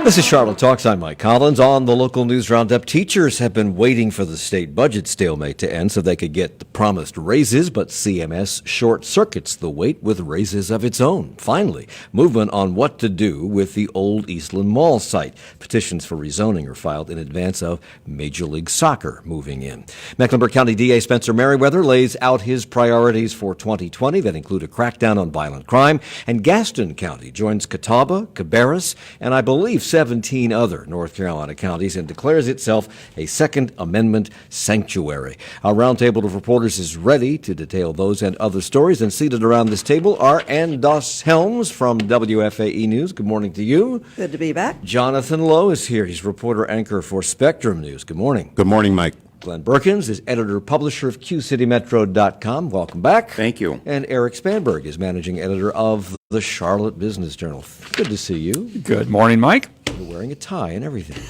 This is Charlotte Talks. I'm Mike Collins. On the local news roundup, teachers have been waiting for the state budget stalemate to end so they could get the promised raises, but CMS short circuits the wait with raises of its own. Finally, movement on what to do with the old Eastland Mall site. Petitions for rezoning are filed in advance of Major League Soccer moving in. Mecklenburg County DA Spencer Merriweather lays out his priorities for 2020 that include a crackdown on violent crime, and Gaston County joins Catawba, Cabarrus, and I believe 17 other North Carolina counties and declares itself a Second Amendment sanctuary. Our roundtable of reporters is ready to detail those and other stories, and seated around this table are Ann Doss Helms from WFAE News. Good morning to you. Good to be back. Jonathan Lowe is here. He's reporter anchor for Spectrum News. Good morning. Good morning, Mike. Glenn Berkins is editor-publisher of QCityMetro.com. Welcome back. Thank you. And Eric Spanberg is managing editor of the Charlotte Business Journal. Good to see you. Good morning, Mike. You're wearing a tie and everything.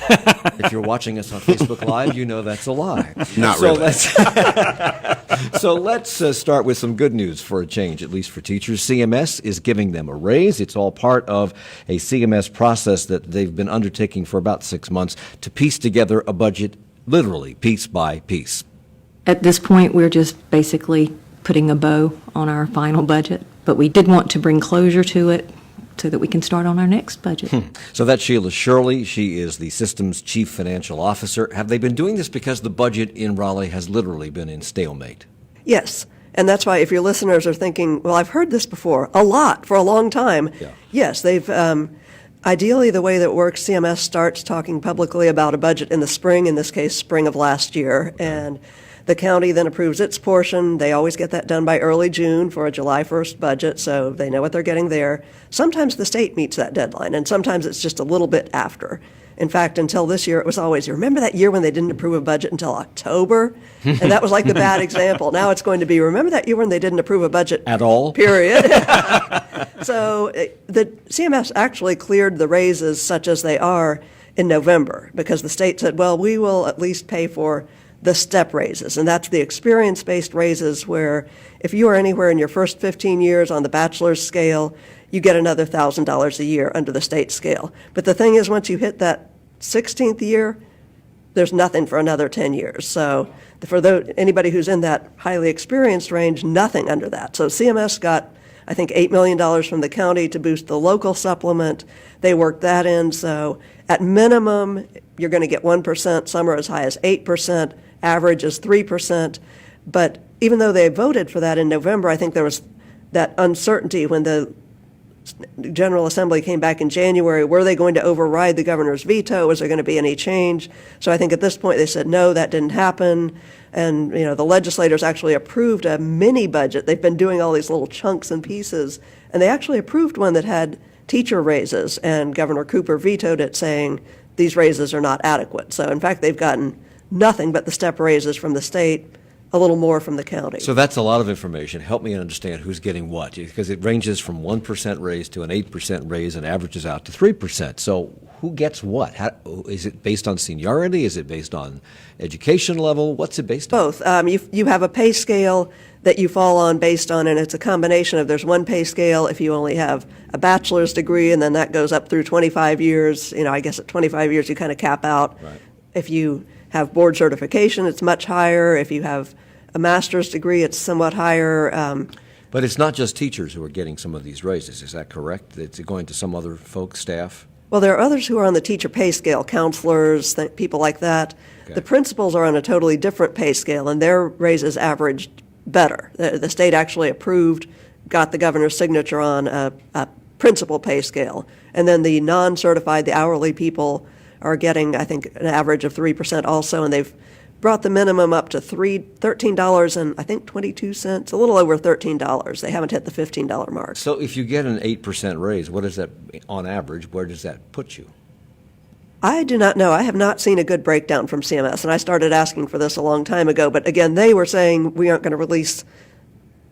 If you're watching us on Facebook Live, you know that's a lie. Not really. So let's start with some good news for a change, at least for teachers. CMS is giving them a raise. It's all part of a CMS process that they've been undertaking for about 6 months to piece together a budget, literally piece by piece. At this point, we're just basically putting a bow on our final budget, but we did want to bring closure to it so that we can start on our next budget. So that's Sheila Shirley. She is the system's chief financial officer. Have they been doing this because the budget in Raleigh has literally been in stalemate? Yes, and that's why if your listeners are thinking, well, I've heard this before, a lot, for a long time. Yeah. Yes, they've, ideally the way that works, CMS starts talking publicly about a budget in the spring, in this case, spring of last year, and the county then approves its portion. They always get that done by early June for a July 1st budget, so they know what they're getting there. Sometimes the state meets that deadline, and sometimes it's just a little bit after. In fact, until this year, it was always, you remember that year when they didn't approve a budget until October? And that was like the bad example. Now it's going to be, remember that year when they didn't approve a budget? At all? Period. So the CMS actually cleared the raises such as they are in November because the state said, well, we will at least pay for the step raises, and that's the experience-based raises where if you are anywhere in your first 15 years on the bachelor's scale, you get another $1,000 a year under the state scale. But the thing is, once you hit that 16th year, there's nothing for another 10 years. So for anybody who's in that highly experienced range, nothing under that. So CMS got, I think, $8 million from the county to boost the local supplement. They worked that in. So at minimum, you're going to get 1%. Some are as high as 8%. Average is 3%. But even though they voted for that in November, I think there was that uncertainty when the General Assembly came back in January. Were they going to override the governor's veto? Was there going to be any change? So I think at this point they said, no, that didn't happen. And, you know, the legislators actually approved a mini budget. They've been doing all these little chunks and pieces. And they actually approved one that had teacher raises. And Governor Cooper vetoed it, saying these raises are not adequate. So, in fact, they've gotten nothing but the step raises from the state, a little more from the county. So that's a lot of information. Help me understand who's getting what, because it ranges from 1% raise to an 8% raise and averages out to 3%. So who gets what? How, is it based on seniority? Is it based on education level? What's it based on? Both. You have a pay scale that you fall on based on, and it's a combination of, there's one pay scale if you only have a bachelor's degree, and then that goes up through 25 years. You know, I guess at 25 years you kind of cap out. Right. If you have board certification, it's much higher. If you have a master's degree, it's somewhat higher. But it's not just teachers who are getting some of these raises. Is that correct? It's going to some other folks, staff? Well, there are others who are on the teacher pay scale, counselors, people like that. Okay. The principals are on a totally different pay scale, and their raises averaged better. The state actually approved, got the governor's signature on a principal pay scale. And then the non-certified, the hourly people, are getting, I think, an average of 3% also, and they've brought the minimum up to $13 and I think 22 cents, a little over $13. They haven't hit the $15 mark. So if you get an 8% raise, what is that on average? Where does that put you? I do not know. I have not seen a good breakdown from CMS, and I started asking for this a long time ago. But again, they were saying we aren't going to release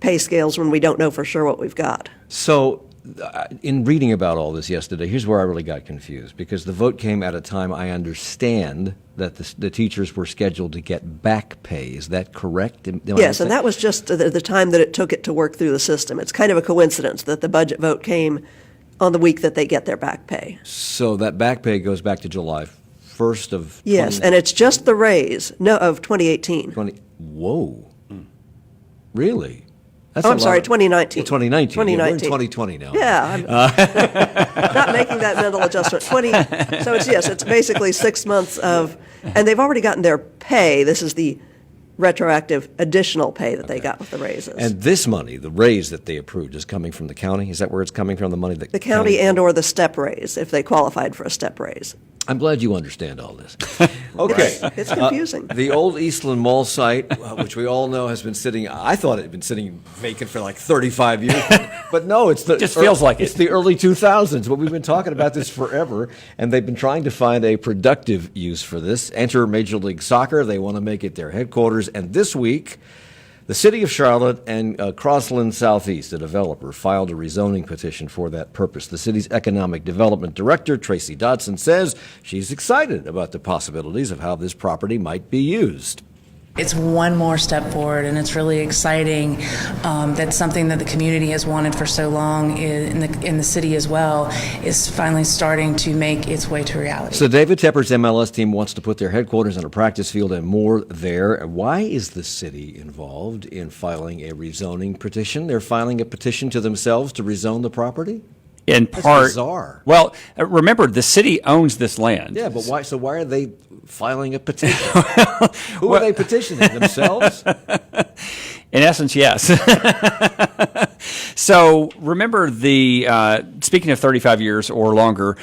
pay scales when we don't know for sure what we've got. So in reading about all this yesterday, here's where I really got confused, because the vote came at a time, I understand, that the teachers were scheduled to get back pay. Is that correct? Yes, and that was just the time that it took it to work through the system. It's kind of a coincidence that the budget vote came on the week that they get their back pay. So that back pay goes back to July 1st of Yes, and it's just the raise, of 2018. 20. Whoa. Really? That's Oh, a I'm sorry, lot. 2019. 2019. Yeah, we're in 2019. 2020 now. Yeah, I'm not making that mental adjustment. So it's basically 6 months of, and they've already gotten their pay. This is the retroactive additional pay that they got with the raises. And this money, the raise that they approved, is coming from the county? Is that where it's coming from, the money that The county and/or the step raise, if they qualified for a step raise. I'm glad you understand all this. Okay. It's confusing. The old Eastland Mall site, which we all know has been sitting, I thought it had been sitting vacant for like 35 years. But no, it's the... Just feels like it. It's the early 2000s, but we've been talking about this forever, and they've been trying to find a productive use for this. Enter Major League Soccer. They want to make it their headquarters. And this week, the City of Charlotte and Crossland Southeast, a developer, filed a rezoning petition for that purpose. The city's economic development director, Tracy Dodson, says she's excited about the possibilities of how this property might be used. It's one more step forward, and it's really exciting. That's something that the community has wanted for so long in the city as well, is finally starting to make its way to reality. So David Tepper's MLS team wants to put their headquarters and a practice field and more there. Why is the city involved in filing a rezoning petition? They're filing a petition to themselves to rezone the property? In That's part, bizarre. Well, remember, the city owns this land. Yeah, but why? So why are they filing a petition? Who are they petitioning? Themselves? In essence, yes. So remember speaking of 35 years or longer,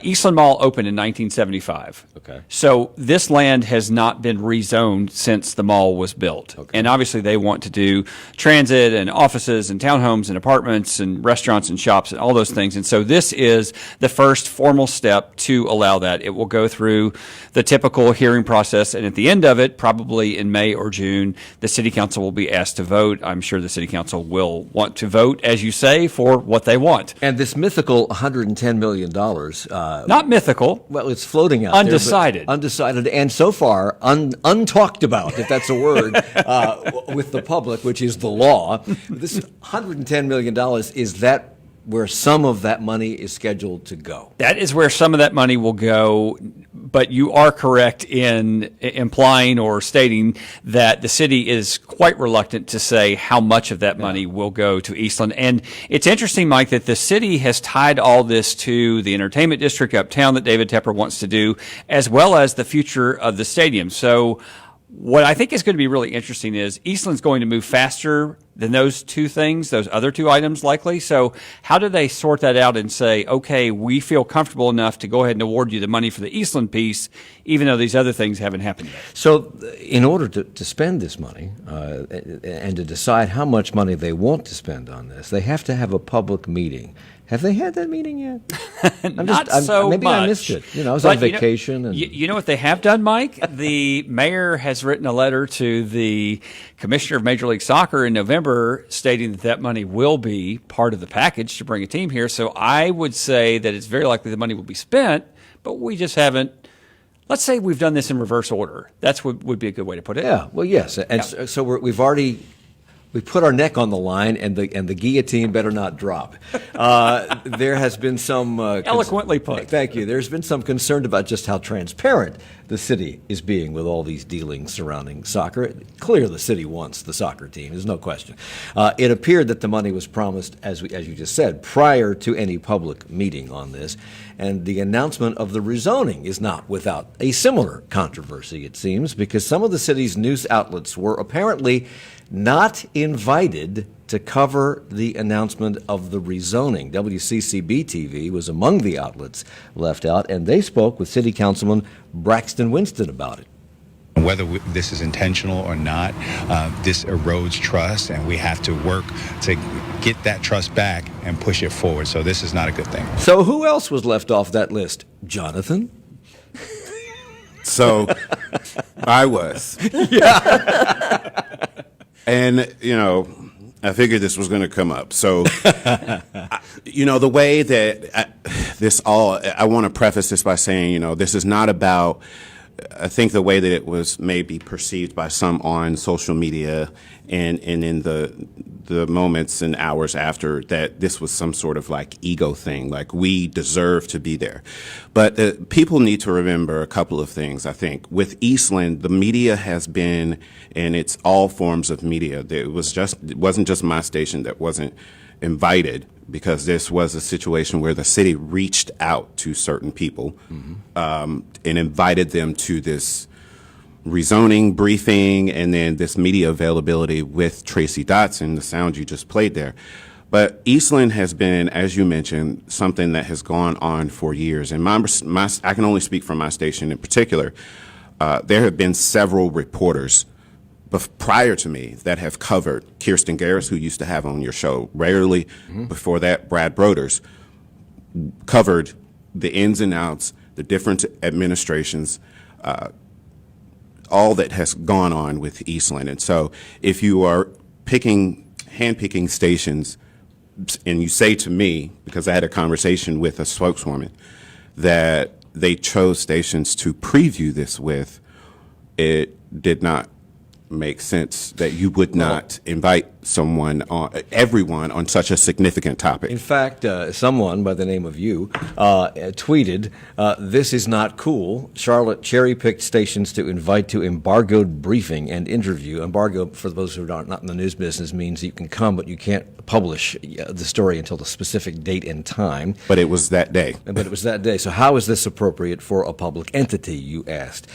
Eastland Mall opened in 1975. Okay. So this land has not been rezoned since the mall was built. Okay. And obviously they want to do transit and offices and townhomes and apartments and restaurants and shops and all those things. And so this is the first formal step to allow that. It will go through the typical hearing process, and at the end of it, probably in May or June, the city council will be asked to vote. I'm sure the city council will want to vote, as you say, for what they want. And this mythical $110 million. Not mythical. Well, it's floating out Undecided. there. Undecided. And so far, untalked about, if that's a word, with the public, which is the law. This $110 million, is that where some of that money is scheduled to go? That is where some of that money will go, but you are correct in implying or stating that the city is quite reluctant to say how much of that money will go to Eastland. And it's interesting, Mike, that the city has tied all this to the entertainment district uptown that David Tepper wants to do, as well as the future of the stadium. So what I think is going to be really interesting is Eastland's going to move faster than those two things, those other two items likely. So how do they sort that out and say, okay, we feel comfortable enough to go ahead and award you the money for the Eastland piece, even though these other things haven't happened yet? So in order to spend this money and to decide how much money they want to spend on this, they have to have a public meeting. Have they had that meeting yet? Not so maybe much. I missed it. I was on vacation. You know what they have done, Mike? The mayor has written a letter to the commissioner of Major League Soccer in November stating that money will be part of the package to bring a team here. So I would say that it's very likely the money will be spent, but we just haven't. Let's say we've done this in reverse order. That's what would be a good way to put it. Yeah, well, yes. And so we've already... We put our neck on the line, and the guillotine better not drop. There has been some eloquently put. Thank you. There's been some concern about just how transparent the city is being with all these dealings surrounding soccer. Clear the city wants the soccer team. There's no question. It appeared that the money was promised, as you just said, prior to any public meeting on this, and the announcement of the rezoning is not without a similar controversy, it seems, because some of the city's news outlets were apparently not invited to cover the announcement of the rezoning. WCCB-TV was among the outlets left out, and they spoke with City Councilman Braxton Winston about it. Whether this is intentional or not, this erodes trust, and we have to work to get that trust back and push it forward. So this is not a good thing. So who else was left off that list? Jonathan? So I was. Yeah. And, I figured this was going to come up. So, the way that I want to preface this by saying, this is not about, I think the way that it was maybe perceived by some on social media and in the moments and hours after, that this was some sort of like ego thing, like we deserve to be there. But people need to remember a couple of things, I think. With Eastland, the media has been, and it's all forms of media. It wasn't just my station that wasn't invited, because this was a situation where the city reached out to certain people and invited them to this rezoning briefing and then this media availability with Tracy Dotson, the sound you just played there. But Eastland has been, as you mentioned, something that has gone on for years. And I can only speak from my station in particular. There have been several reporters prior to me that have covered Kirsten Garris, who used to have on your show regularly. Before that, Brad Broders covered the ins and outs, the different administrations, all that has gone on with Eastland. And so if you are handpicking stations, and you say to me, because I had a conversation with a spokeswoman, that they chose stations to preview this with, it did not make sense that you would not invite everyone on such a significant topic. In fact, someone by the name of you tweeted, "This is not cool. Charlotte cherry-picked stations to invite to embargoed briefing and interview." Embargo, for those who are not in the news business, means you can come, but you can't publish the story until the specific date and time. But it was that day. So how is this appropriate for a public entity, you asked?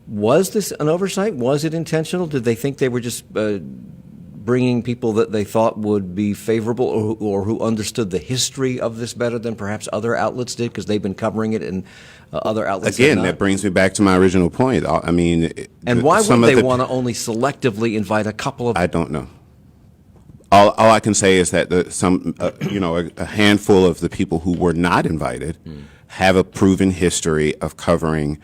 Was this an oversight? Was it intentional? Did they think they were just bringing people that they thought would be favorable or who understood the history of this better than perhaps other outlets did, because they've been covering it and other outlets Again, that brings me back to my original point. I mean, and why would they want to only selectively invite a couple of? I don't know. All I can say is that a handful of the people who were not invited have a proven history of covering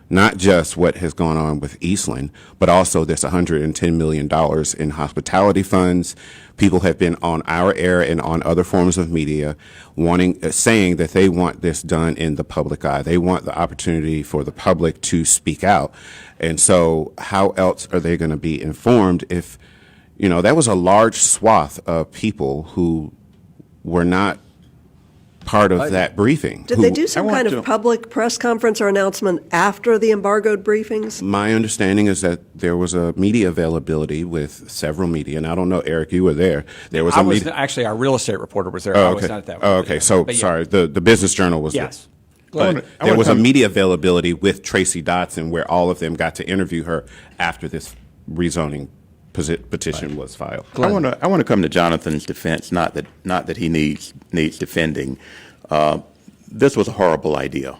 not just what has gone on with Eastland, but also this $110 million in hospitality funds. People have been on our air and on other forms of media saying that they want this done in the public eye. They want the opportunity for the public to speak out. And so how else are they going to be informed if, that was a large swath of people who were not part of that briefing. Did they do some kind of public press conference or announcement after the embargoed briefings? My understanding is that there was a media availability with several media, and I don't know, Eric, you were there. There was actually, our real estate reporter was there. Oh, okay. I was not at that one. Oh, okay. So, sorry, the Business Journal was yes. there. But there was a media availability with Tracy Dotson where all of them got to interview her after this rezoning petition was filed. I want to come to Jonathan's defense. Not that he needs defending. This was a horrible idea.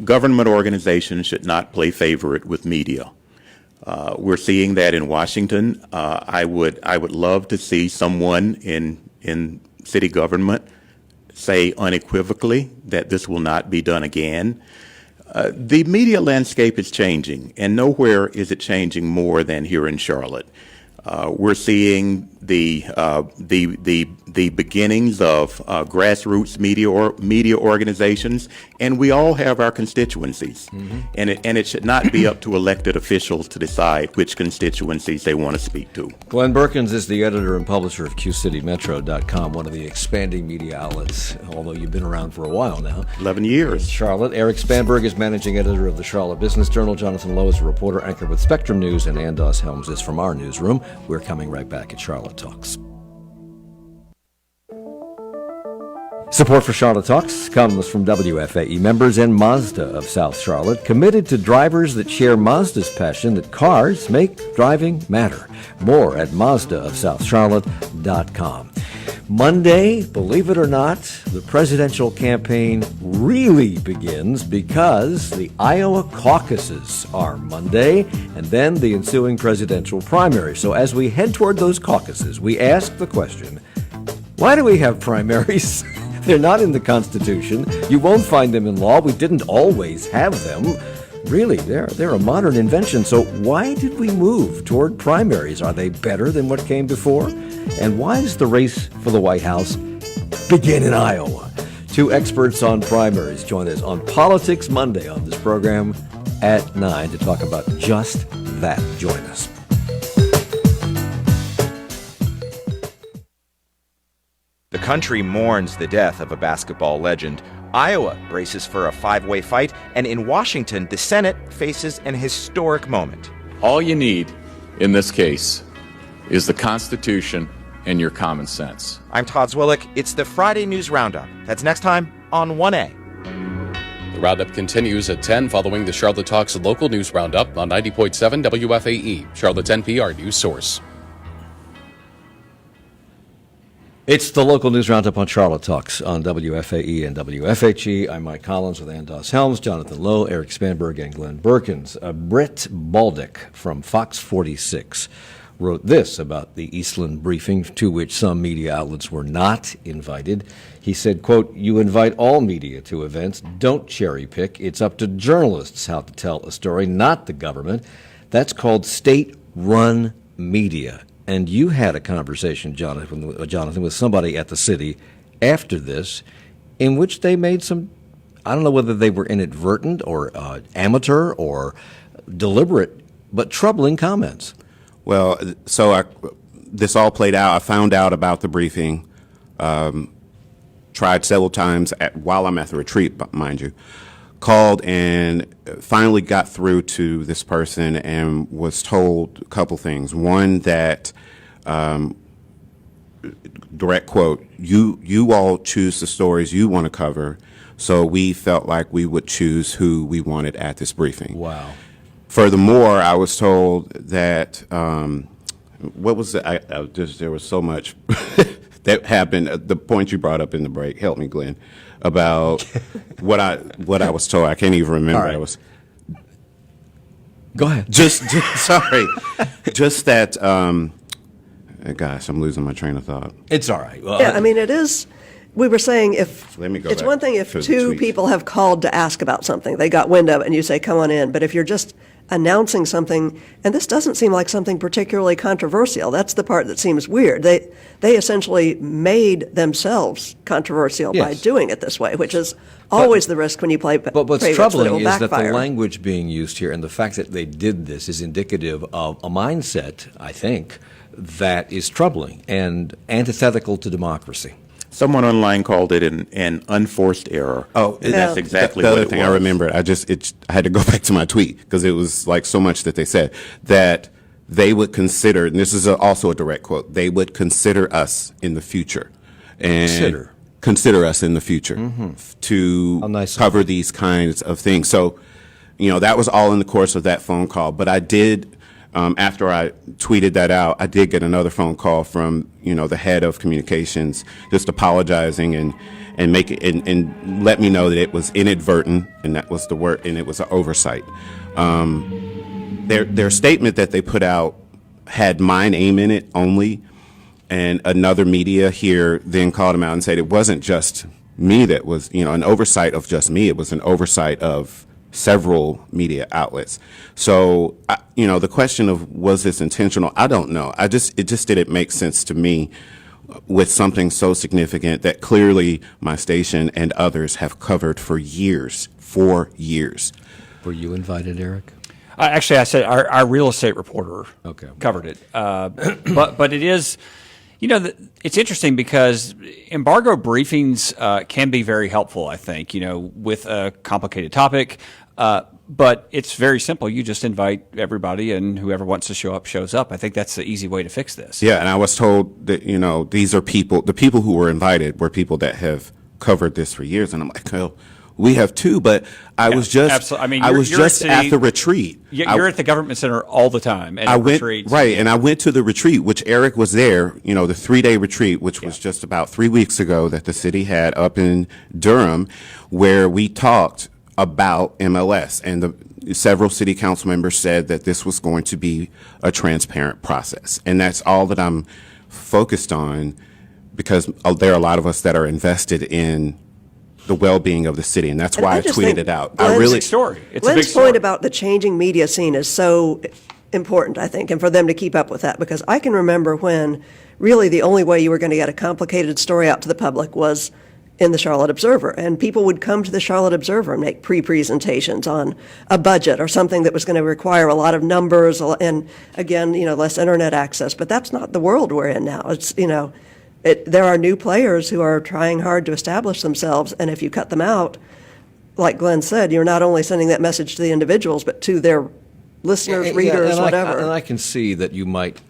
Government organizations should not play favorite with media. We're seeing that in Washington. I would love to see someone in city government say unequivocally that this will not be done again. The media landscape is changing, and nowhere is it changing more than here in Charlotte. We're seeing the beginnings of grassroots media organizations, and we all have our constituencies. And it should not be up to elected officials to decide which constituencies they want to speak to. Glenn Berkins is the editor and publisher of QCityMetro.com, one of the expanding media outlets, although you've been around for a while now. 11 years. In Charlotte. Eric Spanberg is managing editor of the Charlotte Business Journal. Jonathan Lowe is a reporter anchor with Spectrum News, and Andos Helms is from our newsroom. We're coming right back at Charlotte Talks. Support for Charlotte Talks comes from WFAE members and Mazda of South Charlotte, committed to drivers that share Mazda's passion that cars make driving matter. More at MazdaofSouthCharlotte.com. Monday, believe it or not, the presidential campaign really begins because the Iowa caucuses are Monday and then the ensuing presidential primary. So as we head toward those caucuses, we ask the question, why do we have primaries? They're not in the Constitution. You won't find them in law. We didn't always have them. Really, they're a modern invention. So why did we move toward primaries? Are they better than what came before? And why does the race for the White House begin in Iowa? Two experts on primaries join us on Politics Monday on this program at 9 to talk about just that. Join us. The country mourns the death of a basketball legend. Iowa braces for a five-way fight, and in Washington, the Senate faces an historic moment. All you need in this case is the Constitution and your common sense. I'm Todd Zwillick. It's the Friday News Roundup. That's next time on 1A. The Roundup continues at 10 following the Charlotte Talks local news roundup on 90.7 WFAE, Charlotte's NPR news source. It's the local news roundup on Charlotte Talks on WFAE and WFHE. I'm Mike Collins with Andos Helms, Jonathan Lowe, Eric Spanberg, and Glenn Berkins. Britt Baldick from Fox 46 wrote this about the Eastland briefing, to which some media outlets were not invited. He said, quote, "You invite all media to events. Don't cherry pick. It's up to journalists how to tell a story, not the government. That's called state-run media." And you had a conversation, Jonathan, with somebody at the city after this, in which they made some, I don't know whether they were inadvertent or amateur or deliberate, but troubling comments. Well, this all played out. I found out about the briefing, tried several times while I'm at the retreat, mind you, called and finally got through to this person and was told a couple things. One, that, direct quote, you all choose the stories you want to cover, so we felt like we would choose who we wanted at this briefing. Wow. Furthermore, I was told that, what was it? There was so much that happened. The point you brought up in the break, help me, Glenn, about what I was told. I can't even remember. All right. I was Go ahead. sorry, just that. Gosh, I'm losing my train of thought. It's all right. Well, Yeah, I mean, it is, we were saying if, Let me go it's back one thing if to the two tweet. people have called to ask about something, they got wind of it, and you say, come on in. But if you're just announcing something, and this doesn't seem like something particularly controversial, that's the part that seems weird. They essentially made themselves controversial by Yes. doing it this way, which is always the risk when you play But what's favorites, that it troubling will is that the backfire. language being used here and the fact that they did this is indicative of a mindset, I think, that is troubling and antithetical to democracy. Someone online called it an unforced error. Oh, and that's exactly the what other it thing was. I remembered. I had to go back to my tweet because it was like so much that they said that they would consider, and this is also a direct quote, they would consider us in the future. And consider us in the future to cover these kinds of things. So, that was all in the course of that phone call. But I did, after I tweeted that out, I did get another phone call from, the head of communications, just apologizing and let me know that it was inadvertent, and that was the word, and it was an oversight. Their statement that they put out had my name in it only, and another media here then called them out and said it wasn't just me that was, an oversight of just me. It was an oversight of several media outlets. So, the question of was this intentional? I don't know. It just didn't make sense to me with something so significant that clearly my station and others have covered for years. Were you invited, Eric? Actually, I said our real estate reporter covered it. But it is, it's interesting because embargo briefings can be very helpful, I think, with a complicated topic. But it's very simple. You just invite everybody, and whoever wants to show up shows up. I think that's the easy way to fix this. Yeah, and I was told that, these are the people who were invited were people that have covered this for years. And I'm like, well, we have too, but I was just, absolutely. I was just at the retreat. You're at the government center all the time. And I went, retreats. right, and I went to the retreat, which Eric was there, the 3-day retreat, which was just about 3 weeks ago that the city had up in Durham, where we talked about MLS, and several city council members said that this was going to be a transparent process. And that's all that I'm focused on, because there are a lot of us that are invested in the well-being of the city, and that's And why I I just tweeted think it out. Glenn's I really, story. It's a Glenn's big story. point about the changing media scene is so important, I think, and for them to keep up with that, because I can remember when really the only way you were going to get a complicated story out to the public was in the Charlotte Observer, and people would come to the Charlotte Observer and make pre-presentations on a budget or something that was going to require a lot of numbers and, again, less internet access. But that's not the world we're in now. It's, there are new players who are trying hard to establish themselves, and if you cut them out, like Glenn said, you're not only sending that message to the individuals, but to their listeners, readers, and whatever. And I can see that you might,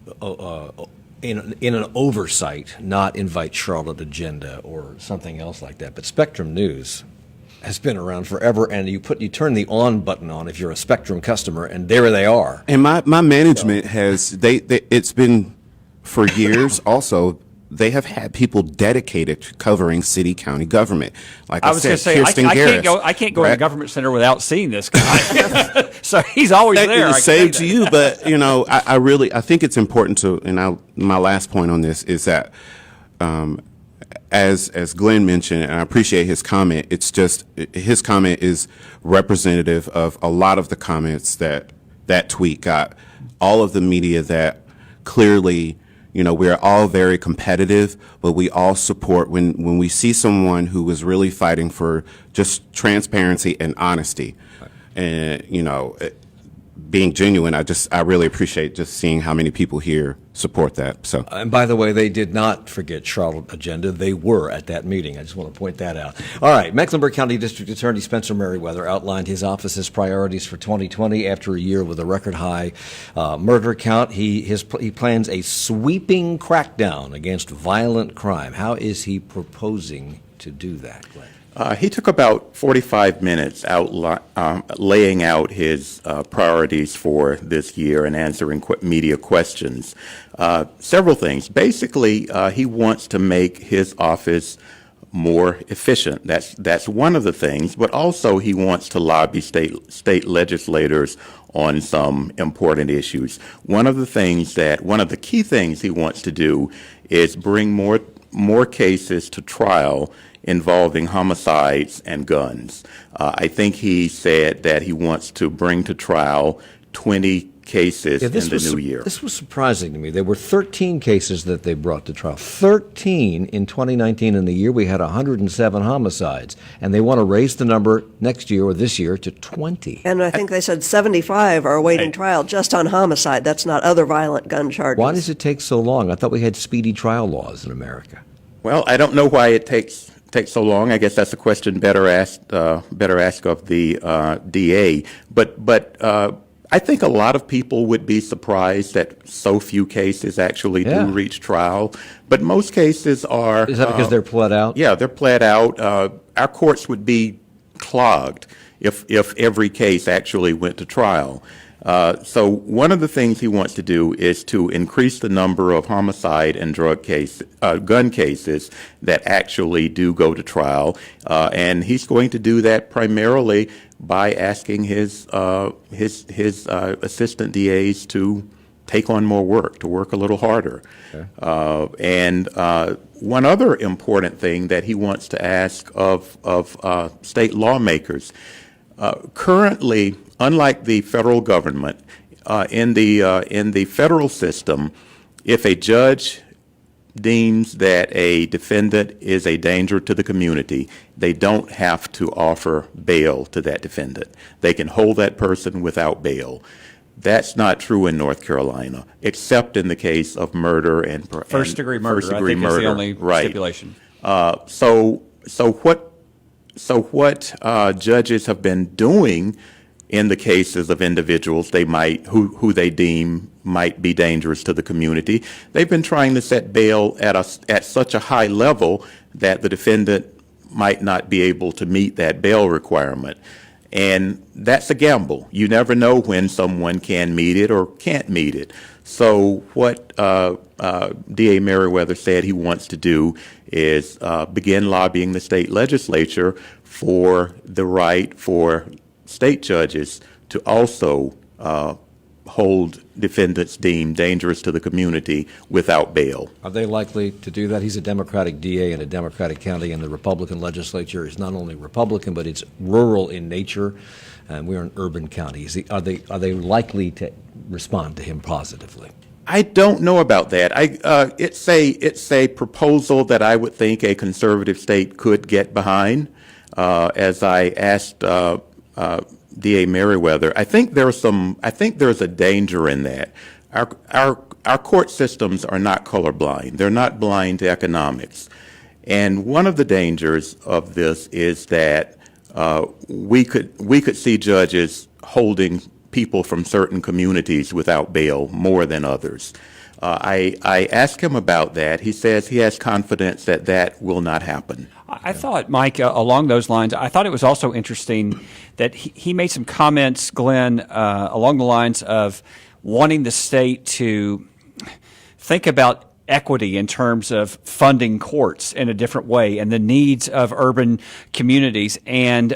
in an oversight, not invite Charlotte Agenda or something else like that. But Spectrum News has been around forever, and you turn the on button on if you're a Spectrum customer, and there they are. and my management has it's been for years. Also, they have had people dedicated to covering city county government. Like I I was going said, to say, Kirsten I can't Garris, I can't go in the right? government center without seeing this guy. So he's always That there. is I can saved say to that. you, but I think it's important to. And my last point on this is that, as Glenn mentioned, and I appreciate his comment. It's just his comment is representative of a lot of the comments that tweet got. All of the media that clearly. We're all very competitive, but we all support when we see someone who is really fighting for just transparency and honesty, and being genuine. I really appreciate just seeing how many people here support that. So, And by the way, they did not forget Charlotte Agenda. They were at that meeting. I just want to point that out. All right, Mecklenburg County District Attorney Spencer Merriweather outlined his office's priorities for 2020 after a year with a record high murder count. He plans a sweeping crackdown against violent crime. How is he proposing to do that, Glenn? He took about 45 minutes laying out his priorities for this year and answering media questions. Several things. Basically, he wants to make his office more efficient. That's one of the things. But also, he wants to lobby state legislators on some important issues. One of the key things he wants to do is bring more cases to trial involving homicides and guns. I think he said that he wants to bring to trial 20 cases in the new year. This was surprising to me. There were 13 cases that they brought to trial. 13 in 2019. In the year we had 107 homicides, and they want to raise the number next year or this year to 20. And I think they said 75 are awaiting trial just on homicide. That's not other violent gun charges. Why does it take so long? I thought we had speedy trial laws in America. Well, I don't know why it takes so long. I guess that's a question better asked of the DA. But I think a lot of people would be surprised that so few cases actually do reach trial. But most cases are. Is that because they're pled out? Yeah, they're pled out. Our courts would be clogged if every case actually went to trial. So one of the things he wants to do is to increase the number of homicide and gun cases that actually do go to trial, and he's going to do that primarily by asking his assistant DAs to take on more work, to work a little harder. Okay. And one other important thing that he wants to ask of state lawmakers, currently, unlike the federal government, in the federal system, if a judge deems that a defendant is a danger to the community, they don't have to offer bail to that defendant. They can hold that person without bail. That's not true in North Carolina, except in the case of murder and First-degree murder. First-degree I think murder. is the only right. stipulation. So what judges have been doing in the cases of individuals who they deem might be dangerous to the community, they've been trying to set bail at such a high level that the defendant might not be able to meet that bail requirement. And that's a gamble. You never know when someone can meet it or can't meet it. So what DA Merriweather said he wants to do is begin lobbying the state legislature for the right for state judges to also hold defendants deemed dangerous to the community without bail. Are they likely to do that? He's a Democratic DA in a Democratic county, and the Republican legislature is not only Republican, but it's rural in nature, and we're an urban county. Are they likely to respond to him positively? I don't know about that. It's a proposal that I would think a conservative state could get behind. As I asked DA Merriweather, I think there's a danger in that. Our court systems are not colorblind. They're not blind to economics. And one of the dangers of this is that we could see judges holding people from certain communities without bail more than others. I asked him about that. He says he has confidence that that will not happen. I thought, Mike, along those lines, I thought it was also interesting that he made some comments, Glenn, along the lines of wanting the state to think about equity in terms of funding courts in a different way and the needs of urban communities. And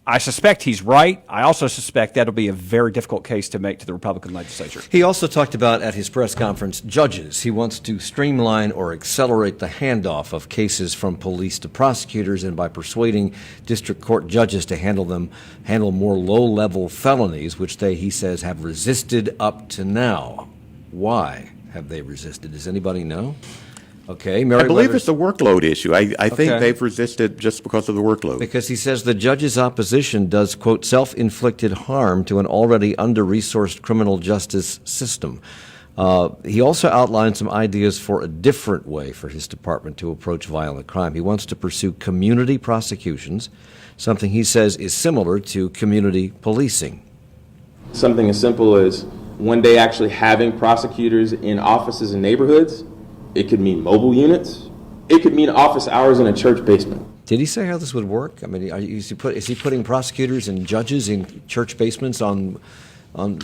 I suspect he's right. I also suspect that'll be a very difficult case to make to the Republican legislature. He also talked about, at his press conference, judges. He wants to streamline or accelerate the handoff of cases from police to prosecutors, and by persuading district court judges to handle more low-level felonies, which he says have resisted up to now. Why have they resisted? Does anybody know? Okay, I believe it's a workload issue. I think they've resisted just because of the workload. Because he says the judge's opposition does, quote, self-inflicted harm to an already under-resourced criminal justice system. He also outlined some ideas for a different way for his department to approach violent crime. He wants to pursue community prosecutions, something he says is similar to community policing. Something as simple as one day actually having prosecutors in offices and neighborhoods. It could mean mobile units. It could mean office hours in a church basement. Did he say how this would work? I mean, is he putting prosecutors and judges in church basements on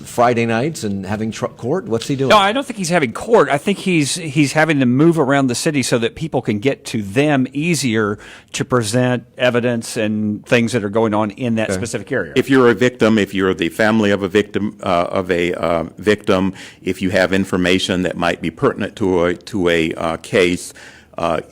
Friday nights and having court? What's he doing? No, I don't think he's having court. I think he's having them move around the city so that people can get to them easier to present evidence and things that are going on in that specific area. If you're a victim, if you're the family of a victim, if you have information that might be pertinent to a case,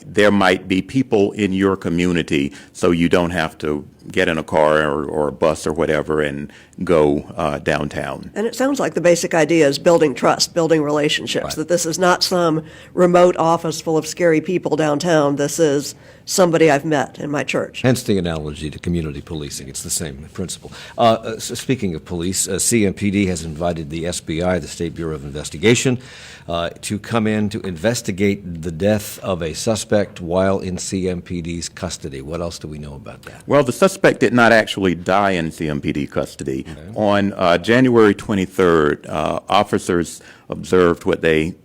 there might be people in your community, so you don't have to get in a car or a bus or whatever and go downtown. And it sounds like the basic idea is building trust, building relationships, Right. that this is not some remote office full of scary people downtown. This is somebody I've met in my church. Hence the analogy to community policing. It's the same principle. So speaking of police, CMPD has invited the SBI, the State Bureau of Investigation, to come in to investigate the death of a suspect while in CMPD's custody. What else do we know about that? Well, the suspect did not actually die in CMPD custody. Okay. On January 23rd, officers observed what they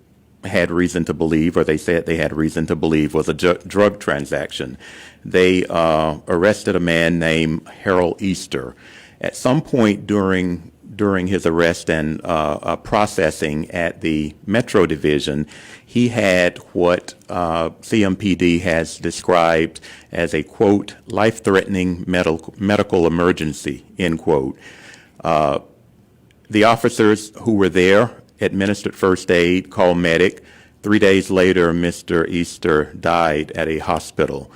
had reason to believe, or they said they had reason to believe, was a drug transaction. They arrested a man named Harold Easter. At some point during his arrest and processing at the Metro Division, he had what CMPD has described as a, quote, life-threatening medical emergency, end quote. The officers who were there administered first aid, called medic. 3 days later, Mr. Easter died at a hospital.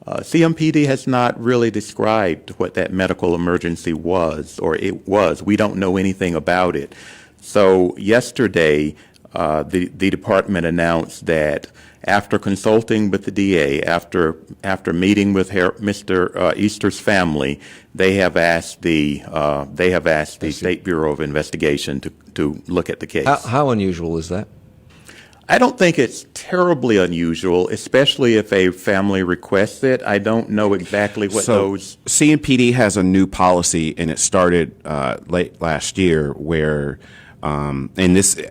CMPD has not really described what that medical emergency was, or it was. We don't know anything about it. So yesterday, the department announced that after consulting with the DA, after meeting with Mr. Easter's family, they have asked the State Bureau of Investigation to look at the case. How unusual is that? I don't think it's terribly unusual, especially if a family requests it. I don't know exactly what those. CMPD has a new policy, and it started late last year, where, and this,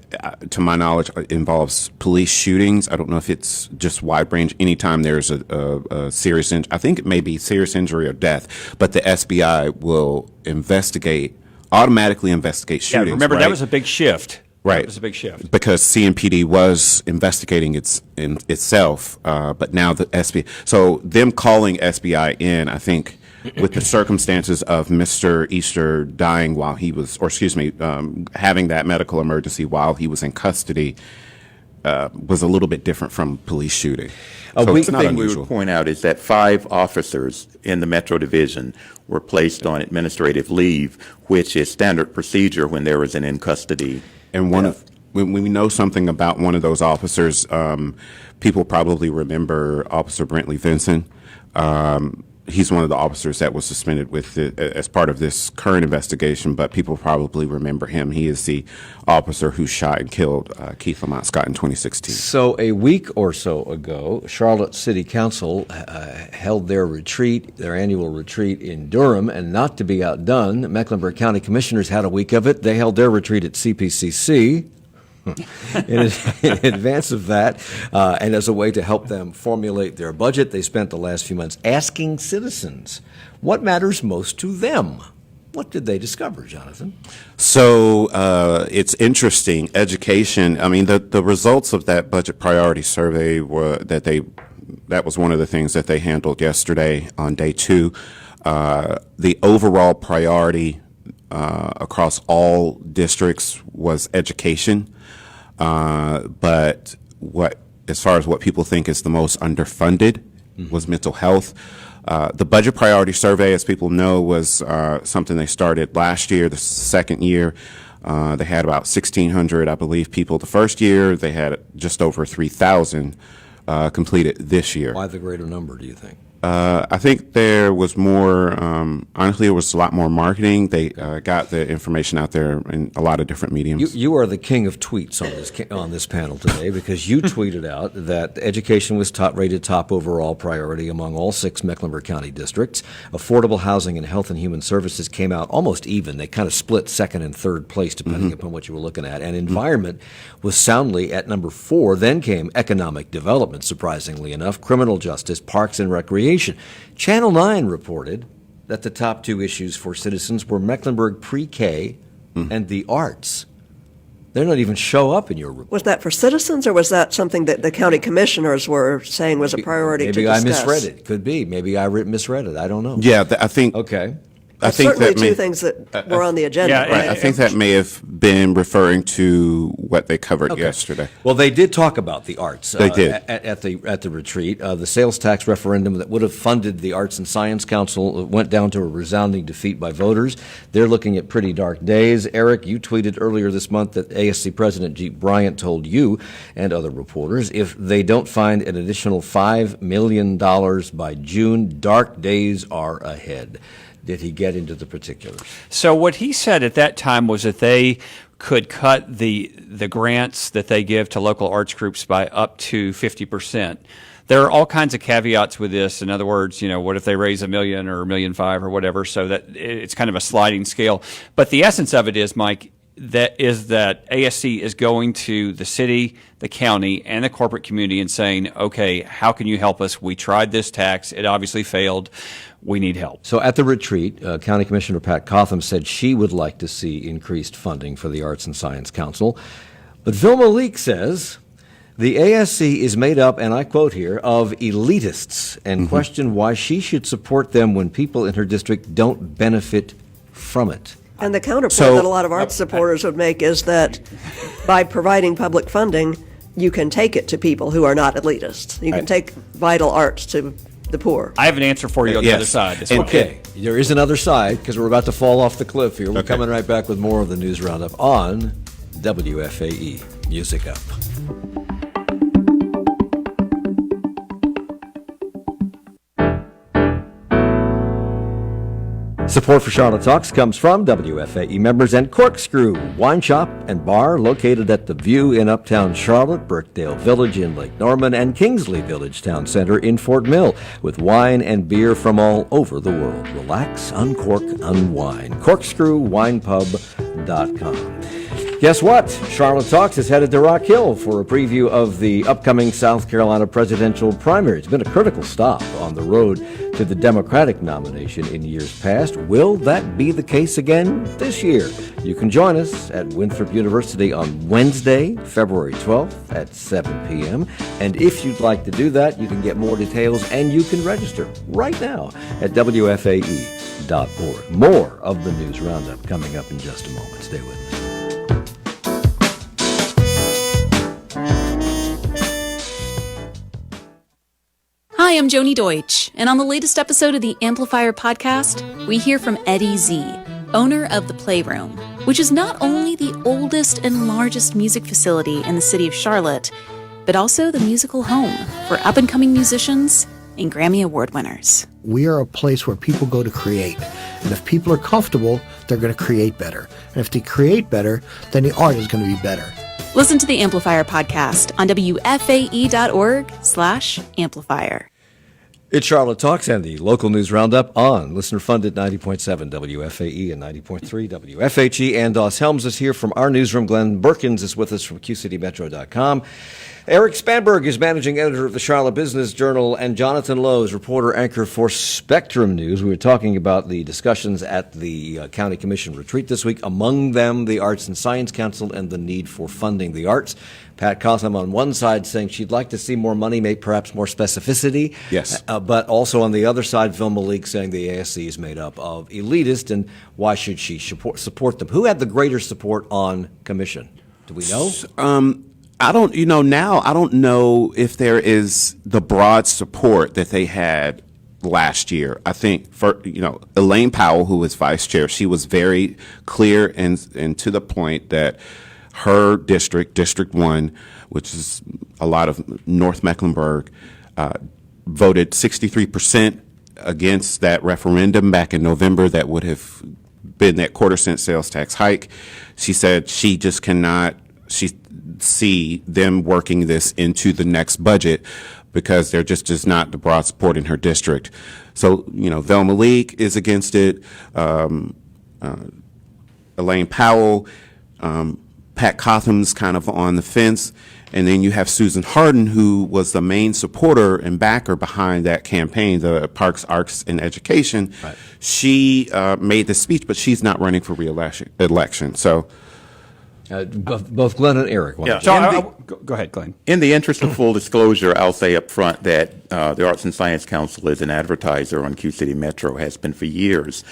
to my knowledge, involves police shootings. I don't know if it's just wide range. Anytime there's a serious injury, I think it may be serious injury or death, but the SBI will automatically investigate shootings. Yeah, remember, right? that was a big shift. Right. It was a big shift. Because CMPD was investigating itself, but now the SBI. So them calling SBI in, I think, with the circumstances of Mr. Easter dying while he was, or excuse me, having that medical emergency while he was in custody, was a little bit different from police shooting. So it's The not thing we unusual. would point out is that 5 officers in the Metro Division were placed on administrative leave, which is standard procedure when there is an in-custody. And when we know something about one of those officers, people probably remember Officer Brentley Vinson. He's one of the officers that was suspended as part of this current investigation, but people probably remember him. He is the officer who shot and killed Keith Lamont Scott in 2016. So a week or so ago, Charlotte City Council held their annual retreat in Durham, and not to be outdone, Mecklenburg County Commissioners had a week of it. They held their retreat at CPCC. In advance of that, and as a way to help them formulate their budget, they spent the last few months asking citizens what matters most to them. What did they discover, Jonathan? So it's interesting. Education. I mean, the results of that budget priority survey were that was one of the things that they handled yesterday on day 2. The overall priority across all districts was education. But as far as what people think is the most underfunded was mental health. The budget priority survey, as people know, was something they started last year. This is the second year. They had about 1,600, I believe, people the first year. They had just over 3,000 completed this year. Why the greater number, do you think? I think there was more, honestly, it was a lot more marketing. They got the information out there in a lot of different mediums. You are the king of tweets on this panel today, because you tweeted out that education was rated top overall priority among all 6 Mecklenburg County districts. Affordable housing and health and human services came out almost even. They kind of split second and third place depending upon what you were looking at. And environment was soundly at number 4. Then came economic development, surprisingly enough, criminal justice, parks and recreation. Channel 9 reported that the top 2 issues for citizens were Mecklenburg pre-K and the arts. They don't even show up in your report. Was that for citizens, or was that something that the county commissioners were saying was a priority to discuss? Maybe I misread it. Could be. Maybe I misread it. I don't know. Yeah, I think. Okay. I think certainly that 2 things that were on the agenda. Yeah, right? I think that may have been referring to what they covered yesterday. Well, they did talk about the arts. They did. At the retreat. The sales tax referendum that would have funded the Arts and Science Council went down to a resounding defeat by voters. They're looking at pretty dark days. Eric, you tweeted earlier this month that ASC President Jeep Bryant told you and other reporters if they don't find an additional $5 million by June, dark days are ahead. Did he get into the particulars? So what he said at that time was that they could cut the grants that they give to local arts groups by up to 50%. There are all kinds of caveats with this. In other words, what if they raise $1 million or $1.5 million or whatever? So that it's kind of a sliding scale. But the essence of it is, Mike, that ASC is going to the city, the county, and the corporate community and saying, okay, how can you help us? We tried this tax. It obviously failed. We need help. So at the retreat, County Commissioner Pat Cotham said she would like to see increased funding for the Arts and Science Council. But Vilma Leak says the ASC is made up, and I quote here, of elitists, and question why she should support them when people in her district don't benefit from it. And the counterpoint that a lot of arts supporters would make is that by providing public funding, you can take it to people who are not elitists. You can take vital arts to the poor. I have an answer for you on the other side. Okay, there is another side, because we're about to fall off the cliff here. We're coming right back with more of the News Roundup on WFAE. Music Up. Support for Charlotte Talks comes from WFAE members and Corkscrew Wine Shop and Bar, located at The View in Uptown Charlotte, Birkdale Village in Lake Norman, and Kingsley Village Town Center in Fort Mill, with wine and beer from all over the world. Relax, uncork, unwind. CorkscrewWinepub.com. Guess what? Charlotte Talks is headed to Rock Hill for a preview of the upcoming South Carolina presidential primary. It's been a critical stop on the road to the Democratic nomination in years past. Will that be the case again this year? You can join us at Winthrop University on Wednesday, February 12th at 7 p.m. And if you'd like to do that, you can get more details and you can register right now at WFAE.org. More of the News Roundup coming up in just a moment. Stay with us. Hi, I'm Joni Deutsch, and on the latest episode of the Amplifier podcast, we hear from Eddie Z, owner of The Playroom, which is not only the oldest and largest music facility in the city of Charlotte, but also the musical home for up-and-coming musicians and Grammy Award winners. We are a place where people go to create, and if people are comfortable, they're going to create better. And if they create better, then the art is going to be better. Listen to the Amplifier podcast on WFAE.org/amplifier. It's Charlotte Talks and the local news roundup on listener-funded 90.7 WFAE and 90.3 WFHE. And Doss Helms is here from our newsroom. Glenn Berkins is with us from QCityMetro.com. Eric Spanberg is managing editor of the Charlotte Business Journal, and Jonathan Lowe is reporter anchor for Spectrum News. We were talking about the discussions at the County Commission retreat this week, among them the Arts and Science Council and the need for funding the arts. Pat Cotham on one side saying she'd like to see more money, maybe perhaps more specificity. Yes. But also on the other side, Phil Malik saying the ASC is made up of elitists, and why should she support them? Who had the greater support on commission? Do we know? I don't know if there is the broad support that they had last year. I think Elaine Powell, who was vice chair, she was very clear and to the point that her district, District 1, which is a lot of North Mecklenburg, voted 63% against that referendum back in November that would have been that quarter-cent sales tax hike. She said she just cannot see them working this into the next budget because there just is not the broad support in her district. So, Vel Malik is against it, Elaine Powell, Pat Cotham's kind of on the fence, and then you have Susan Harden, who was the main supporter and backer behind that campaign, the Parks, Arts, and Education. Right. She made the speech, but she's not running for re-election. So, both Glenn and Eric. Yeah. Go ahead, Glenn. In the interest of full disclosure, I'll say up front that the Arts and Science Council is an advertiser on Q City Metro, has been for years.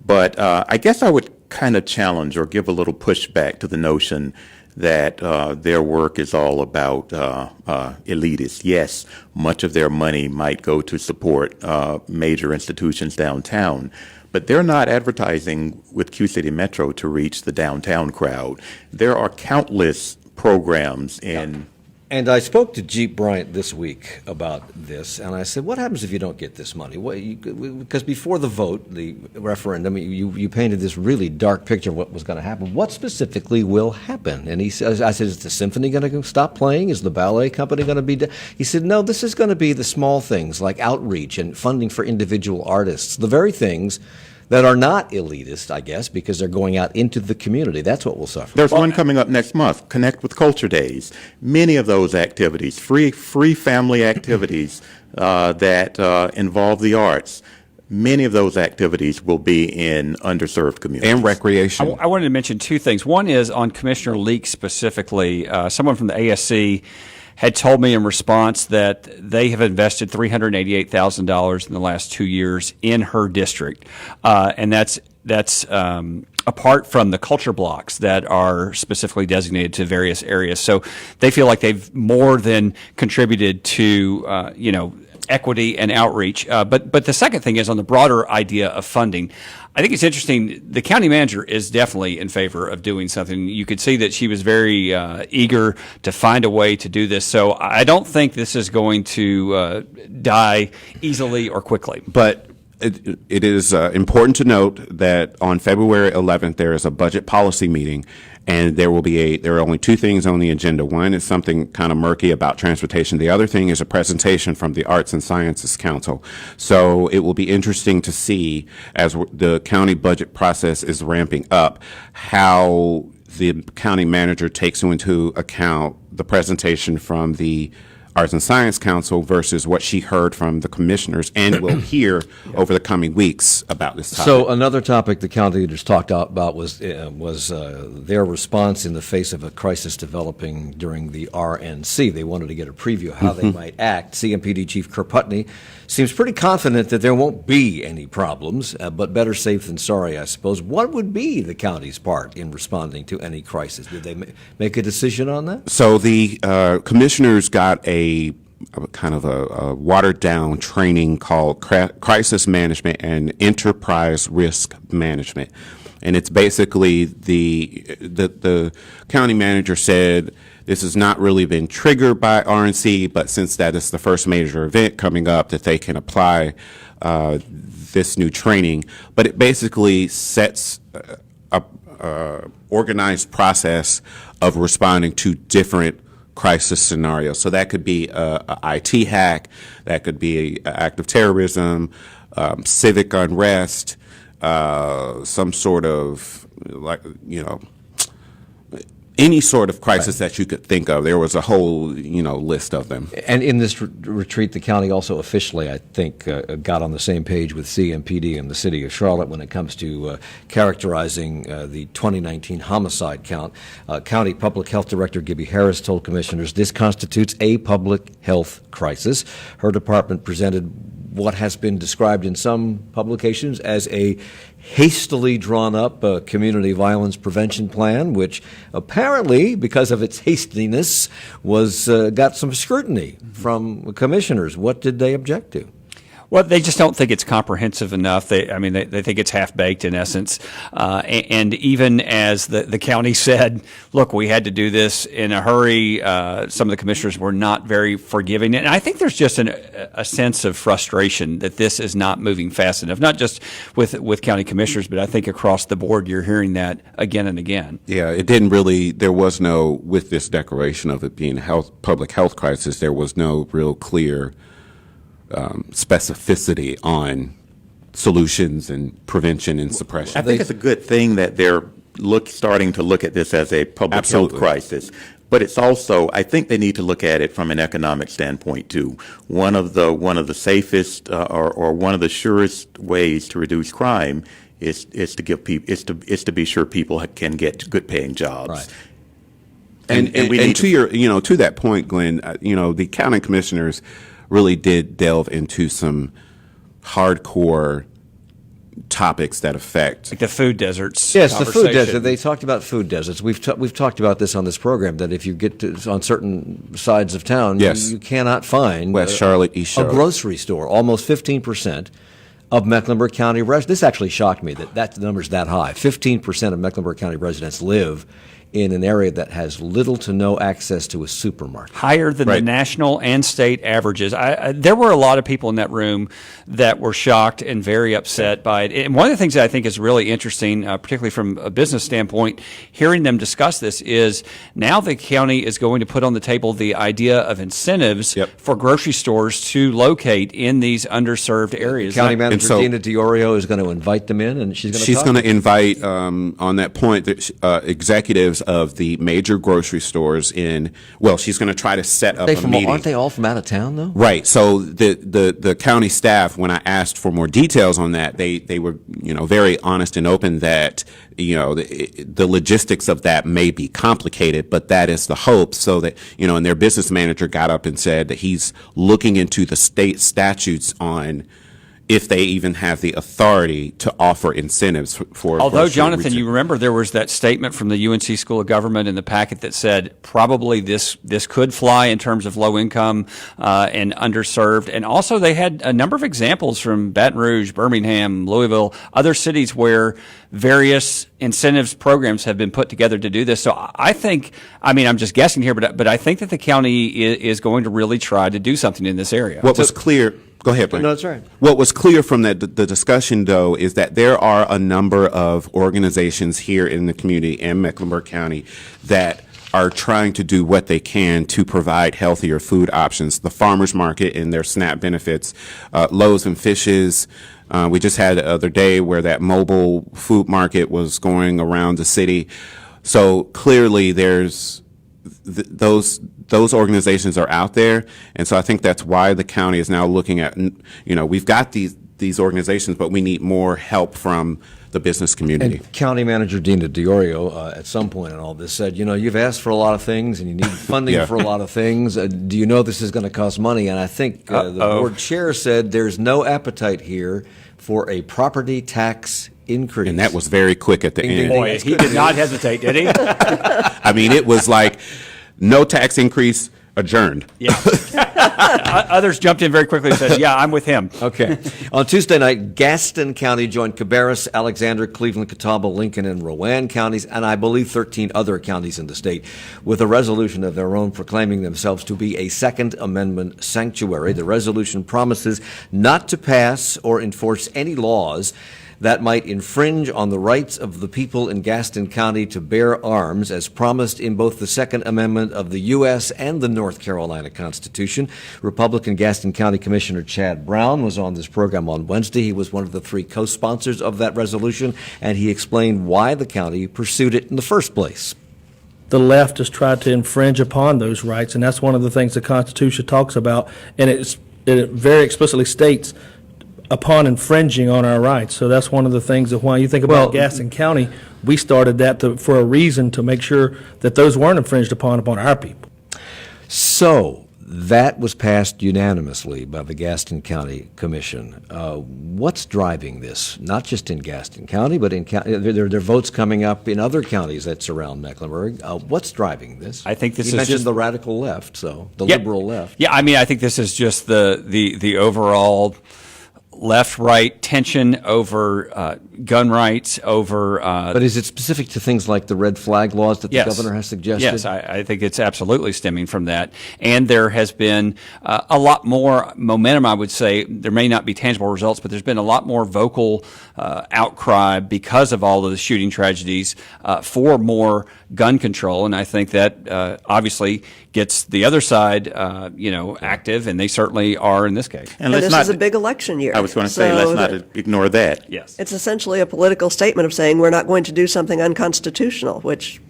But I guess I would kind of challenge or give a little pushback to the notion that their work is all about elitists. Yes, much of their money might go to support major institutions downtown, but they're not advertising with Q City Metro to reach the downtown crowd. There are countless programs in... And I spoke to Jeep Bryant this week about this, and I said, what happens if you don't get this money? Because before the vote, the referendum, you painted this really dark picture of what was going to happen. What specifically will happen? And he says, I said, is the symphony going to stop playing? Is the ballet company going to be... He said, no, this is going to be the small things like outreach and funding for individual artists, the very things that are not elitist, I guess, because they're going out into the community. That's what will suffer. There's one coming up next month, Connect with Culture Days. Many of those activities, free family activities that involve the arts, many of those activities will be in underserved communities. And recreation. I wanted to mention two things. One is on Commissioner Leak specifically. Someone from the ASC had told me in response that they have invested $388,000 in the last 2 years in her district, and that's apart from the culture blocks that are specifically designated to various areas. So they feel like they've more than contributed to equity and outreach. But the second thing is on the broader idea of funding. I think it's interesting. The county manager is definitely in favor of doing something. You could see that she was very eager to find a way to do this. So I don't think this is going to die easily or quickly. But it is important to note that on February 11th, there is a budget policy meeting, and there are only two things on the agenda. One is something kind of murky about transportation. The other thing is a presentation from the Arts and Sciences Council. So it will be interesting to see, as the county budget process is ramping up, how the county manager takes into account the presentation from the Arts and Science Council versus what she heard from the commissioners and will hear over the coming weeks about this topic. So another topic the county leaders talked about was their response in the face of a crisis developing during the RNC. They wanted to get a preview of how they might act. CMPD Chief Kerr Putney seems pretty confident that there won't be any problems, but better safe than sorry, I suppose. What would be the county's part in responding to any crisis? Did they make a decision on that? So the commissioners got a kind of a watered-down training called Crisis Management and Enterprise Risk Management. And it's basically the county manager said this has not really been triggered by RNC, but since that is the first major event coming up, that they can apply this new training. But it basically sets a organized process of responding to different crisis scenarios. So that could be a IT hack, that could be an act of terrorism, civic unrest, some sort of any sort of crisis that you could think of. There was a whole list of them. And in this retreat, the county also officially, I think, got on the same page with CMPD and the city of Charlotte when it comes to characterizing the 2019 homicide count. County Public Health Director Gibby Harris told commissioners this constitutes a public health crisis. Her department presented what has been described in some publications as a hastily drawn up community violence prevention plan, which apparently, because of its hastiness, was got some scrutiny from commissioners. What did they object to? Well, they just don't think it's comprehensive enough. They think it's half-baked in essence. And even as the county said, look, we had to do this in a hurry, some of the commissioners were not very forgiving. And I think there's just a sense of frustration that this is not moving fast enough, not just with county commissioners, but I think across the board you're hearing that again and again. Yeah, it didn't really, there was no, with this declaration of it being a public health crisis, there was no real clear specificity on solutions and prevention and suppression. I think it's a good thing that they're starting to look at this as a public health crisis. But it's also, I think they need to look at it from an economic standpoint too. One of the safest or one of the surest ways to reduce crime is to give people is to be sure people can get good paying jobs. Right. And to that point, Glenn, the county commissioners really did delve into some hardcore topics that affect, like the food deserts. Yes, the food desert. They talked about food deserts. We've talked about this on this program, that if you get on certain sides of town, you cannot find West Charlotte, East Charlotte, a grocery store. Almost 15% of Mecklenburg County residents. This actually shocked me that number's that high. 15% of Mecklenburg County residents live in an area that has little to no access to a supermarket. Higher than the national and state averages. There were a lot of people in that room that were shocked and very upset by it. And one of the things that I think is really interesting, particularly from a business standpoint, hearing them discuss this is now the county is going to put on the table the idea of incentives for grocery stores to locate in these underserved areas. County Manager Dina DiOrio is going to invite them in, and she's going to invite, on that point, executives of the major grocery stores she's going to try to set up a meeting. Aren't they all from out of town, though? Right. So the county staff, when I asked for more details on that, they were, very honest and open that, the logistics of that may be complicated, but that is the hope. So that, and their business manager got up and said that he's looking into the state statutes on if they even have the authority to offer incentives for. Although, Jonathan, you remember there was that statement from the UNC School of Government in the packet that said probably this could fly in terms of low income and underserved. And also they had a number of examples from Baton Rouge, Birmingham, Louisville, other cities where various incentives programs have been put together to do this. So I think, I'm just guessing here, but I think that the county is going to really try to do something in this area. What was clear. Go ahead, Blaine. No, that's right. What was clear from the discussion, though, is that there are a number of organizations here in the community and Mecklenburg County that are trying to do what they can to provide healthier food options. The farmers market and their SNAP benefits, Loaves and Fishes. We just had the other day where that mobile food market was going around the city. So clearly there's those organizations are out there, and so I think that's why the county is now looking at, we've got these organizations, but we need more help from the business community. And County Manager Dina DiOrio, at some point in all this, said, you've asked for a lot of things and you need funding for a lot of things. Do you know this is going to cost money? And I think the board chair said there's no appetite here for a property tax increase. And that was very quick at the end. Boy, he did not hesitate, did he? I mean, it was like, no tax increase, adjourned. Yeah. Others jumped in very quickly and said, yeah, I'm with him. Okay. On Tuesday night, Gaston County joined Cabarrus, Alexander, Cleveland, Catawba, Lincoln, and Rowan counties, and I believe 13 other counties in the state, with a resolution of their own proclaiming themselves to be a Second Amendment sanctuary. The resolution promises not to pass or enforce any laws that might infringe on the rights of the people in Gaston County to bear arms, as promised in both the Second Amendment of the U.S. and the North Carolina Constitution. Republican Gaston County Commissioner Chad Brown was on this program on Wednesday. He was one of the 3 co-sponsors of that resolution, and he explained why the county pursued it in the first place. The left has tried to infringe upon those rights, and that's one of the things the Constitution talks about, and it very explicitly states upon infringing on our rights. So that's one of the things that when you think about Gaston County, we started that for a reason, to make sure that those weren't infringed upon our people. So that was passed unanimously by the Gaston County Commission. What's driving this? Not just in Gaston County, but in there are votes coming up in other counties that surround Mecklenburg. What's driving this? I think this you is mentioned just the radical left, so the liberal left. Yeah, I mean, I think this is just the overall left-right tension over gun rights, over... but is it specific to things like the red flag laws that the governor has suggested? Yes, I think it's absolutely stemming from that. And there has been a lot more momentum, I would say. There may not be tangible results, but there's been a lot more vocal outcry because of all of the shooting tragedies for more gun control. And I think that obviously gets the other side, active, and they certainly are in this case. And this is a big election year. I was going to say, let's not ignore that. Yes. It's essentially a political statement of saying we're not going to do something unconstitutional, which,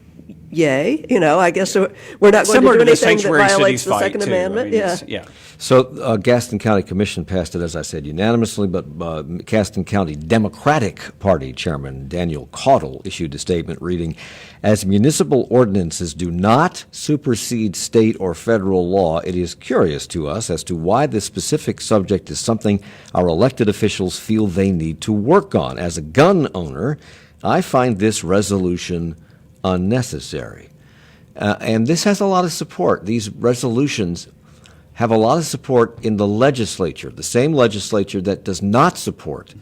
yay, I guess we're not going to do anything that violates the Second Amendment. Yeah. So Gaston County Commission passed it, as I said, unanimously, but Gaston County Democratic Party Chairman Daniel Caudle issued a statement reading, "As municipal ordinances do not supersede state or federal law, it is curious to us as to why this specific subject is something our elected officials feel they need to work on. As a gun owner, I find this resolution unnecessary." And this has a lot of support. These resolutions have a lot of support in the legislature, the same legislature that does not support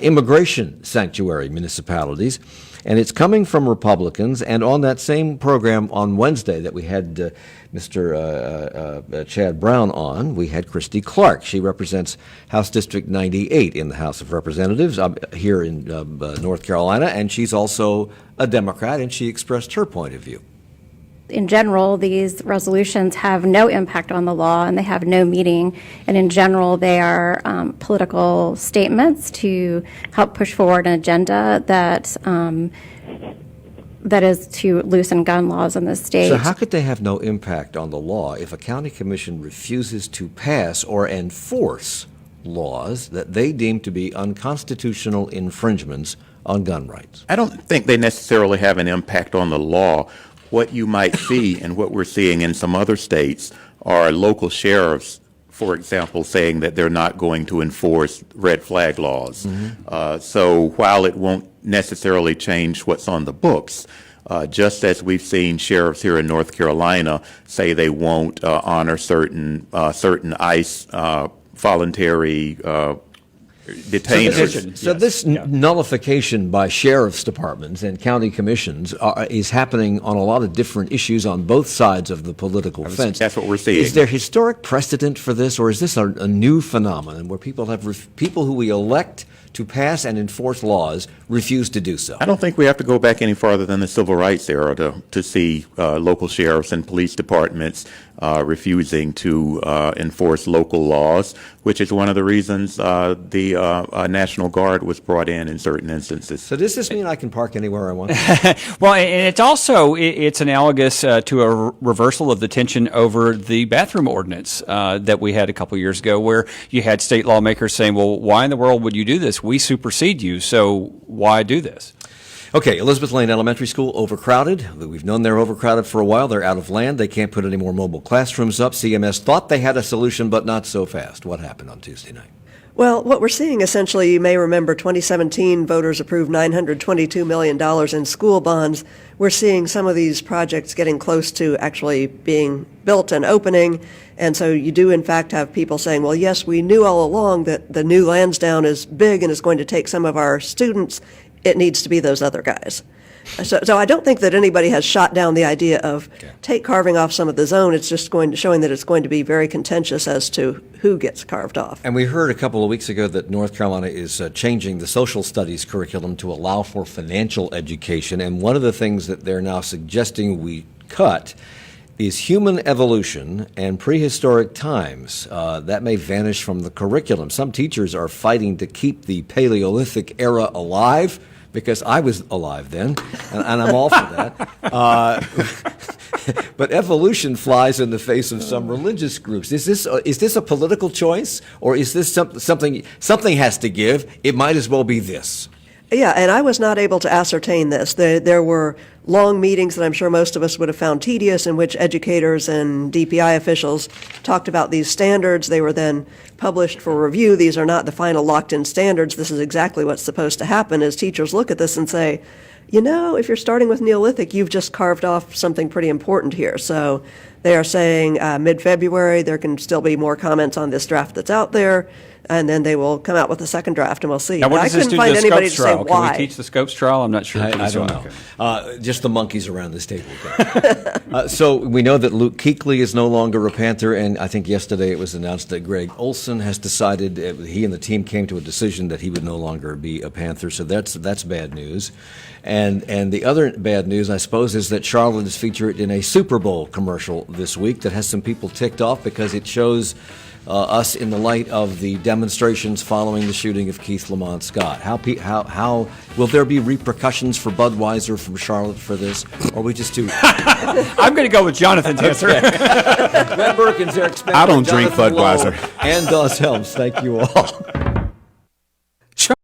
immigration sanctuary municipalities. And it's coming from Republicans. And on that same program on Wednesday that we had Mr. Chad Brown on, we had Christy Clark. She represents House District 98 in the House of Representatives here in North Carolina, and she's also a Democrat, and she expressed her point of view. In general, these resolutions have no impact on the law and they have no meaning. And in general, they are political statements to help push forward an agenda that is to loosen gun laws in the state. So how could they have no impact on the law if a county commission refuses to pass or enforce laws that they deem to be unconstitutional infringements on gun rights? I don't think they necessarily have an impact on the law. What you might see and what we're seeing in some other states are local sheriffs, for example, saying that they're not going to enforce red flag laws. Mm-hmm. So while it won't necessarily change what's on the books, just as we've seen sheriffs here in North Carolina say they won't honor certain ICE voluntary detainees. So this nullification by sheriff's departments and county commissions is happening on a lot of different issues on both sides of the political fence. That's what we're seeing. Is there historic precedent for this, or is this a new phenomenon where people who we elect to pass and enforce laws refuse to do so? I don't think we have to go back any farther than the civil rights era to see local sheriffs and police departments refusing to enforce local laws, which is one of the reasons the the National Guard was brought in certain instances. So does this mean I can park anywhere I want? Well, and it's also it's analogous to a reversal of the tension over the bathroom ordinance that we had a couple years ago, where you had state lawmakers saying, "Well, why in the world would you do this? We supersede you, so why do this?" Okay, Elizabeth Lane Elementary School overcrowded. We've known they're overcrowded for a while. They're out of land. They can't put any more mobile classrooms up. CMS thought they had a solution, but not so fast. What happened on Tuesday night? Well, what we're seeing essentially, you may remember 2017 voters approved $922 million in school bonds. We're seeing some of these projects getting close to actually being built and opening. And so you do, in fact, have people saying, well, yes, we knew all along that the new Lansdowne is big and is going to take some of our students. It needs to be those other guys. So I don't think that anybody has shot down the idea of carving off some of the zone. It's just showing that it's going to be very contentious as to who gets carved off. And we heard a couple of weeks ago that North Carolina is changing the social studies curriculum to allow for financial education. And one of the things that they're now suggesting we cut is human evolution and prehistoric times. That may vanish from the curriculum. Some teachers are fighting to keep the Paleolithic era alive, because I was alive then, and I'm all for that. But evolution flies in the face of some religious groups. Is this a political choice, or is this something has to give? It might as well be this. Yeah, and I was not able to ascertain this. There were long meetings that I'm sure most of us would have found tedious, in which educators and DPI officials talked about these standards. They were then published for review. These are not the final locked-in standards. This is exactly what's supposed to happen, as teachers look at this and say, you know, if you're starting with Neolithic, you've just carved off something pretty important here. So they are saying mid-February there can still be more comments on this draft that's out there, and then they will come out with a second draft, and we'll see. Now, what I does this couldn't do to find the anybody Scopes to say trial? why. Can we teach the Scopes trial? I'm not sure. I don't know. Just the monkeys around this table. So we know that Luke Kuechly is no longer a Panther, and I think yesterday it was announced that Greg Olson has decided, he and the team came to a decision that he would no longer be a Panther, so that's bad news. And the other bad news, I suppose, is that Charlotte is featured in a Super Bowl commercial this week that has some people ticked off because it shows us in the light of the demonstrations following the shooting of Keith Lamont Scott. How will there be repercussions for Budweiser from Charlotte for this, or are we just too? I'm going to go with Jonathan's answer. Glenn Burkins, Eric Spencer, I don't drink Jonathan Budweiser. Lowe, and Dawes Helms. Thank you all.